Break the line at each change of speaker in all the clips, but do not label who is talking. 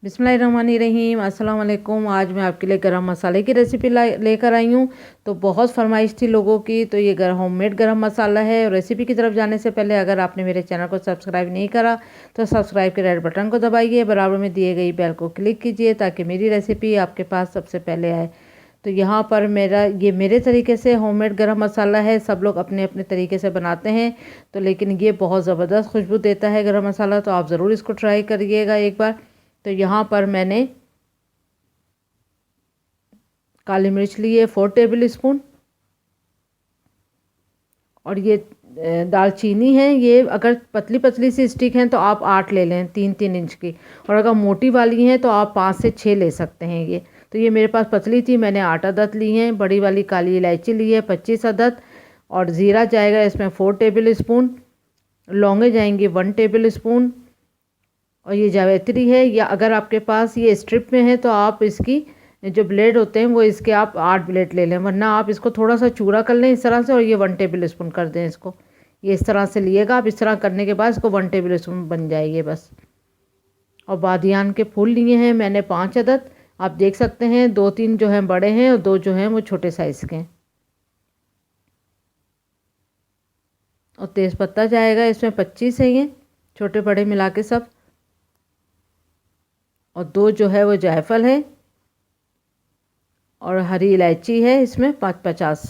बिस्मिल्लाहिर्रहमानिर्रहीम, अस्सलाम वालेकुम। आज मैं आपके लिए गरम मसाले की रेसिपी लेकर आई हूँ। तो बहुत फरमाइश थी लोगों की, तो ये होममेड गरम मसाला है। और रेसिपी की तरफ जाने से पहले अगर आपने मेरे चैनल को सब्सक्राइब नहीं करा तो सब्सक्राइब के रेड बटन को दबाइए, बराबर में दिए गई बेल को क्लिक कीजिए ताकि मेरी रेसिपी आपके पास सबसे पहले आए। तो यहाँ पर मेरे तरीके से होममेड गरम मसाला है। सब लोग अपने अपने तरीके से बनाते हैं, तो लेकिन ये बहुत ज़बरदस्त खुशबू देता है गरम मसाला। तो आप ज़रूर इसको ट्राई करिएगा एक बार। तो यहाँ पर मैंने काली मिर्च ली है 4 टेबल स्पून, और ये दालचीनी है। ये अगर पतली पतली सी स्टिक हैं तो आप 8 ले लें, 3-3 इंच की। और अगर मोटी वाली हैं तो आप 5 से 6 ले सकते हैं। ये मेरे पास पतली थी, मैंने 8 अदद ली हैं। बड़ी वाली काली इलायची ली है 25 अदद। और ज़ीरा जाएगा इसमें 4 टेबल स्पून। लौंगे जाएंगी 1 टेबल स्पून। और ये जावित्री है, या अगर आपके पास ये स्ट्रिप में है तो आप इसकी जो ब्लेड होते हैं वो इसके आप 8 ब्लेड ले लें, वरना आप इसको थोड़ा सा चूरा कर लें इस तरह से, और ये 1 टेबल स्पून कर दें इसको। ये इस तरह से लिएगा आप। इस तरह करने के बाद इसको 1 टेबल स्पून बन जाएगी बस। और बादियान के फूल लिए हैं मैंने 5 अदद। आप देख सकते हैं 2-3 जो हैं बड़े हैं और 2 जो हैं वो छोटे साइज़ के हैं। और तेज़पत्ता जाएगा इसमें 25 है, ये छोटे बड़े मिला के सब। और 2 जो है वो जायफल है। और हरी इलायची है इसमें 50।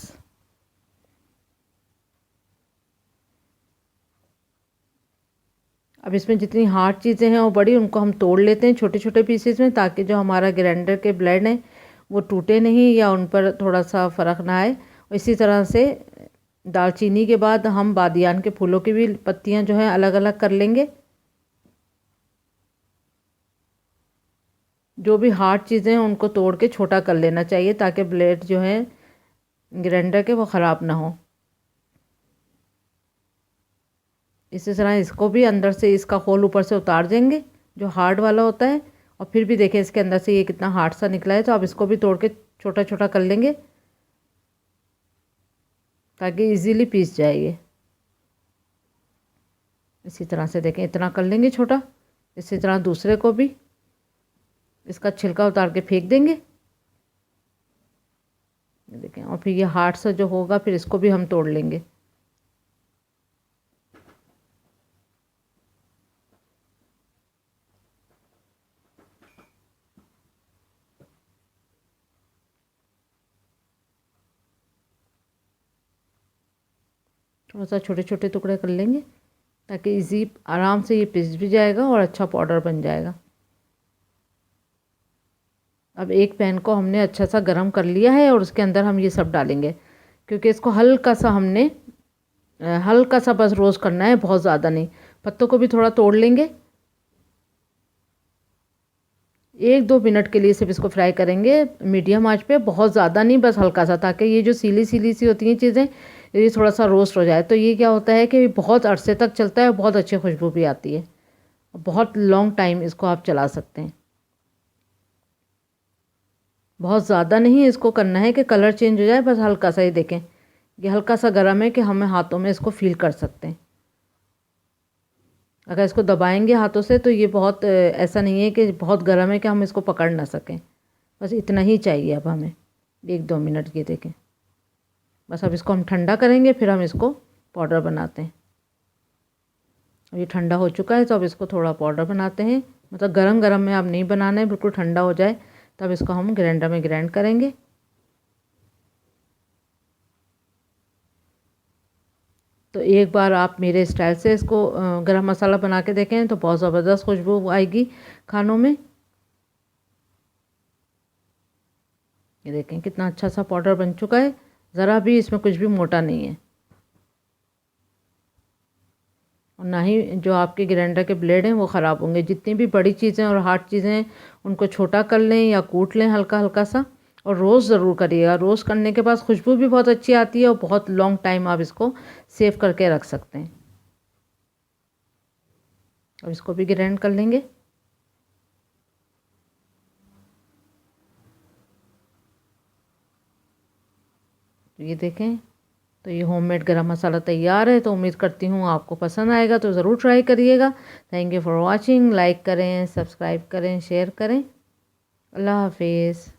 अब इसमें जितनी हार्ड चीज़ें हैं वो बड़ी, उनको हम तोड़ लेते हैं छोटे छोटे पीसेस में, ताकि जो हमारा ग्राइंडर के ब्लेड हैं वो टूटे नहीं या उन पर थोड़ा सा फ़र्क ना आए। और इसी तरह से दालचीनी के बाद हम बादियान के फूलों की भी पत्तियां जो हैं अलग अलग कर लेंगे। जो भी हार्ड चीज़ें हैं उनको तोड़ के छोटा कर लेना चाहिए, ताकि ब्लेड जो है ग्राइंडर के वो ख़राब ना हो। इसी तरह इसको भी अंदर से इसका खोल ऊपर से उतार देंगे जो हार्ड वाला होता है। और फिर भी देखें इसके अंदर से ये कितना हार्ड सा निकला है। तो अब इसको भी तोड़ के छोटा छोटा कर लेंगे ताकि इजीली पीस जाए ये। इसी तरह से देखें इतना कर लेंगे छोटा। इसी तरह दूसरे को भी इसका छिलका उतार के फेंक देंगे। देखें, और फिर ये हार्ड सा जो होगा फिर इसको भी हम तोड़ लेंगे। थोड़ा सा छोटे छोटे टुकड़े कर लेंगे ताकि इजी आराम से ये पिस भी जाएगा और अच्छा पाउडर बन जाएगा। अब एक पैन को हमने अच्छा सा गरम कर लिया है और उसके अंदर हम ये सब डालेंगे, क्योंकि इसको हल्का सा बस रोस्ट करना है, बहुत ज़्यादा नहीं। पत्तों को भी थोड़ा तोड़ लेंगे। 1-2 मिनट के लिए सिर्फ इसको फ्राई करेंगे मीडियम आंच पे, बहुत ज़्यादा नहीं, बस हल्का सा, ताकि ये जो सीली सीली सी होती हैं चीज़ें ये थोड़ा सा रोस्ट हो जाए। तो ये क्या होता है कि बहुत अरसे तक चलता है और बहुत अच्छी खुशबू भी आती है। बहुत लॉन्ग टाइम इसको आप चला सकते हैं। बहुत ज़्यादा नहीं इसको करना है कि कलर चेंज हो जाए, बस हल्का सा ही। देखें ये हल्का सा गर्म है कि हमें हाथों में इसको फील कर सकते हैं। अगर इसको दबाएंगे हाथों से तो ये बहुत ऐसा नहीं है कि बहुत गर्म है कि हम इसको पकड़ ना सकें। बस इतना ही चाहिए अब हमें, 1-2 मिनट की। देखें बस अब इसको हम ठंडा करेंगे, फिर हम इसको पाउडर बनाते हैं। अब ये ठंडा हो चुका है तो अब इसको थोड़ा पाउडर बनाते हैं। मतलब गरम गरम में अब नहीं बनाना है, बिल्कुल ठंडा हो जाए तब इसको हम ग्राइंडर में ग्राइंड करेंगे। तो एक बार आप मेरे स्टाइल से इसको गरम मसाला बना के देखें तो बहुत ज़बरदस्त खुशबू आएगी खानों में। ये देखें कितना अच्छा सा पाउडर बन चुका है, ज़रा भी इसमें कुछ भी मोटा नहीं है। और ना ही जो आपके ग्राइंडर के ब्लेड हैं वो ख़राब होंगे। जितनी भी बड़ी चीज़ें और हार्ड चीज़ें हैं उनको छोटा कर लें या कूट लें हल्का हल्का सा। और रोस्ट ज़रूर करिएगा। रोस्ट करने के बाद खुशबू भी बहुत अच्छी आती है और बहुत लॉन्ग टाइम आप इसको सेव करके रख सकते हैं। अब इसको भी ग्राइंड कर लेंगे। तो ये देखें तो ये होममेड गरम मसाला तैयार है। तो उम्मीद करती हूँ आपको पसंद आएगा, तो ज़रूर ट्राई करिएगा। Thank you for watching. Like करें, सब्सक्राइब करें, शेयर करें। अल्लाह हाफिज़।